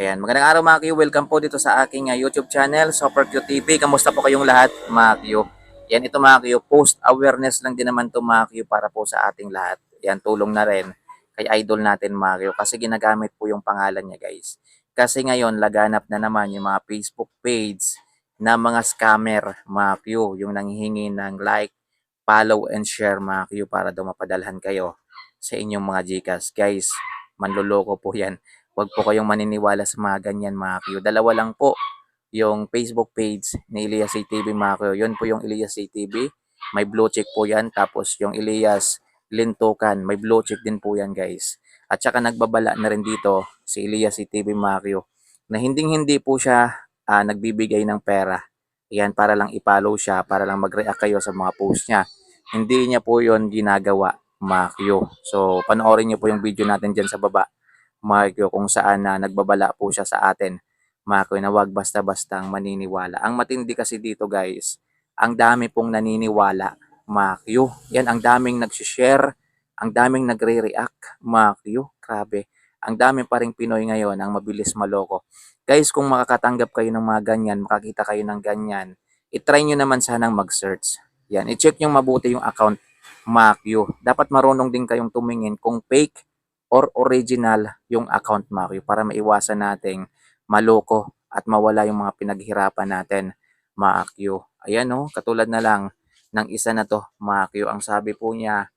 Ayan, magandang araw mga Q. Welcome po dito sa aking YouTube channel, Super Q TV. Kamusta po kayong lahat mga Q? Yan, ito mga Q, post awareness lang din naman to mga Q para po sa ating lahat. Yan, tulong na rin kay idol natin mga Q kasi ginagamit po yung pangalan niya guys. Kasi ngayon, laganap na naman yung mga Facebook page na mga scammer mga Q, yung nanghihingi ng like, follow and share mga Q para daw mapadalhan kayo sa inyong mga Gcash. Guys, manloloko po yan. Huwag po kayong maniniwala sa mga ganyan mga Q. Dalawa lang po yung Facebook page ni Elias CTV mga Q. Yun po yung Elias CTV. May blue check po yan. Tapos yung Elias Lintukan, may blue check din po yan guys. At saka nagbabala na rin dito si Elias CTV mga Q na hindi po siya nagbibigay ng pera. Yan para lang i-follow siya, para lang mag-react kayo sa mga post niya. Hindi niya po yon ginagawa mga Q. So panoorin niyo po yung video natin dyan sa baba Mario kung saan na nagbabala po siya sa atin. Mako na wag basta-bastang maniniwala. Ang matindi kasi dito guys, ang dami pong naniniwala. Makyo. Yan, ang daming nag-share, ang daming nagre-react. Makyo, grabe. Ang daming pa ring Pinoy ngayon ang mabilis maloko. Guys, kung makakatanggap kayo ng mga ganyan, makakita kayo ng ganyan, itry nyo naman sanang mag-search. Yan, i-check nyo mabuti yung account Makyo. Dapat marunong din kayong tumingin kung fake or original yung account Mario para maiwasan nating maloko at mawala yung mga pinaghirapan natin Maakyo. Ayan oh, katulad na lang ng isa na to Maakyo. Ang sabi po niya,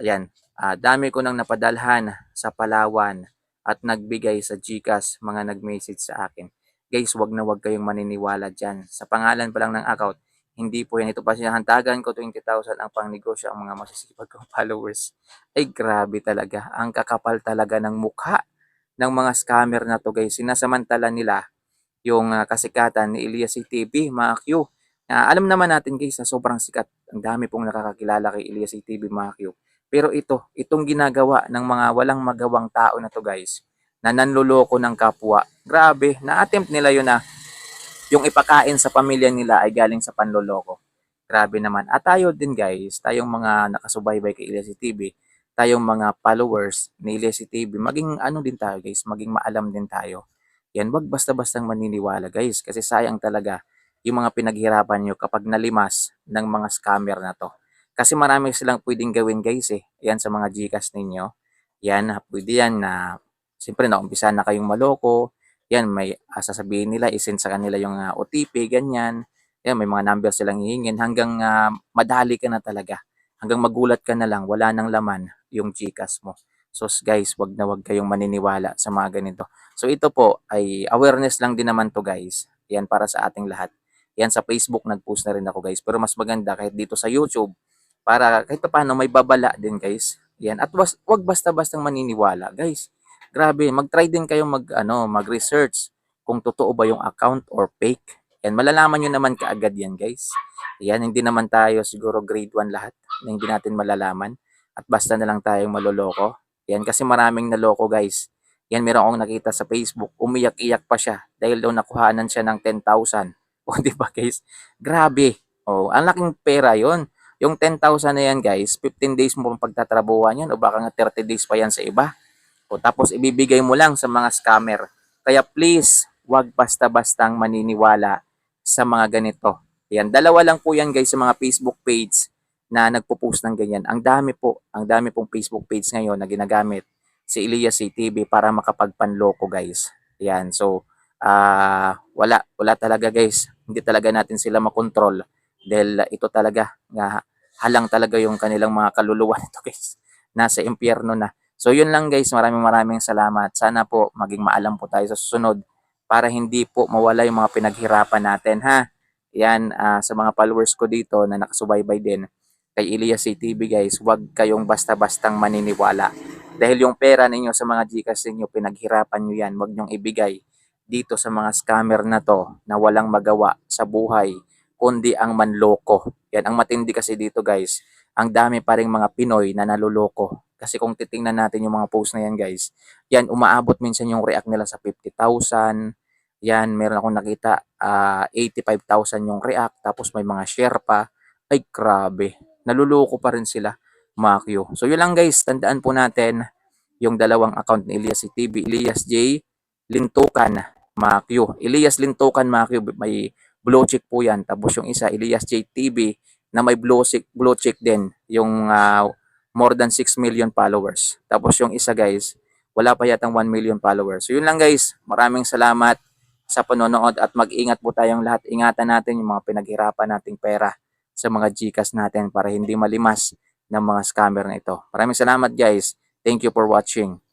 ayan, dami ko nang napadalhan sa Palawan at nagbigay sa GCash mga nag-message sa akin. Guys, wag na wag kayong maniniwala dyan. Sa pangalan pa lang ng account, hindi po yan. Ito pa sinahantagan ko 20,000 ang pangnegosyo ang mga masisipag kong followers. Ay grabe talaga. Ang kakapal talaga ng mukha ng mga scammer na to guys. Sinasamantala nila yung kasikatan ni Elias CTV, mga Q. Alam naman natin guys na sobrang sikat. Ang dami pong nakakakilala kay Elias CTV, mga Q. Pero itong ginagawa ng mga walang magawang tao na to guys, na nanloloko ng kapwa. Grabe, na-attempt nila yun na yung ipakain sa pamilya nila ay galing sa panloloko. Grabe naman. At tayo din guys, tayong mga nakasubaybay kay Elias TV, tayong mga followers ni Elias TV, maging ano din tayo guys, maging maalam din tayo. Yan, wag basta-bastang maniniwala guys, kasi sayang talaga yung mga pinaghirapan nyo kapag nalimas ng mga scammer na to. Kasi marami silang pwedeng gawin guys eh. Yan sa mga Gcash ninyo. Yan, pwede yan na, siyempre naumpisa na kayong maloko, yan, may sasabihin nila, isend sa kanila yung OTP, ganyan. Yan, may mga number silang hihingin hanggang madali ka na talaga. Hanggang magulat ka na lang, wala nang laman yung GCash mo. So guys, wag kayong maniniwala sa mga ganito. So ito po ay awareness lang din naman to guys. Yan para sa ating lahat. Yan sa Facebook nag-post na rin ako guys. Pero mas maganda kahit dito sa YouTube para kahit paano may babala din guys. Yan. At wag basta-bastang maniniwala guys. Grabe, mag-try din kayo mag-research kung totoo ba yung account or fake. Yan, malalaman nyo naman kaagad yan, guys. Yan, hindi naman tayo siguro grade 1 lahat na hindi natin malalaman. At basta na lang tayong maloloko. Yan, kasi maraming naloko, guys. Yan, meron akong nakita sa Facebook, umiyak-iyak pa siya dahil daw nakuhanan siya ng 10,000. O, di ba, guys? Grabe. O, ang laking pera yon. Yung 10,000 na yan, guys, 15 days mo pagtatrabuhan yan o baka nga 30 days pa yan sa iba. O tapos ibibigay mo lang sa mga scammer. Kaya please, wag basta-bastang maniniwala sa mga ganito. Yan, dalawa lang po yan guys sa mga Facebook page na nagpo-post ng ganyan. Ang dami pong Facebook page ngayon na ginagamit si Elias CTV para makapagpanloko guys. Yan, so wala talaga guys. Hindi talaga natin sila makontrol dahil ito talaga nga halang talaga yung kanilang mga kaluluwa nito guys. Nasa impyerno na. So yun lang guys, maraming salamat. Sana po maging maalam po tayo sa susunod para hindi po mawala yung mga pinaghirapan natin ha. Yan sa mga followers ko dito na nakasubaybay din kay Elias CTV guys, huwag kayong basta-bastang maniniwala. Dahil yung pera ninyo sa mga Gcash ninyo, pinaghirapan nyo yan, huwag nyong ibigay dito sa mga scammer na to na walang magawa sa buhay kundi ang manloko. Yan ang matindi kasi dito guys. Ang dami pa ring mga Pinoy na naluloko. Kasi kung titingnan natin yung mga post na yan guys, yan umaabot minsan yung react nila sa 50,000. Yan, meron akong nakita 85,000 yung react tapos may mga share pa. Ay grabe, naluloko pa rin sila mga Q. So yun lang guys, tandaan po natin yung dalawang account ni Elias TV, Elias J Lintukan Macchio. Elias Lintukan Macchio, may blue check po yan. Tapos yung isa, Elias JTV, na may blue check din. Yung more than 6 million followers. Tapos yung isa guys, wala pa yatang 1 million followers. So yun lang guys. Maraming salamat sa panonood at mag-ingat po tayong lahat. Ingatan natin yung mga pinaghirapan nating pera sa mga GCash natin para hindi malimas ng mga scammer na ito. Maraming salamat guys. Thank you for watching.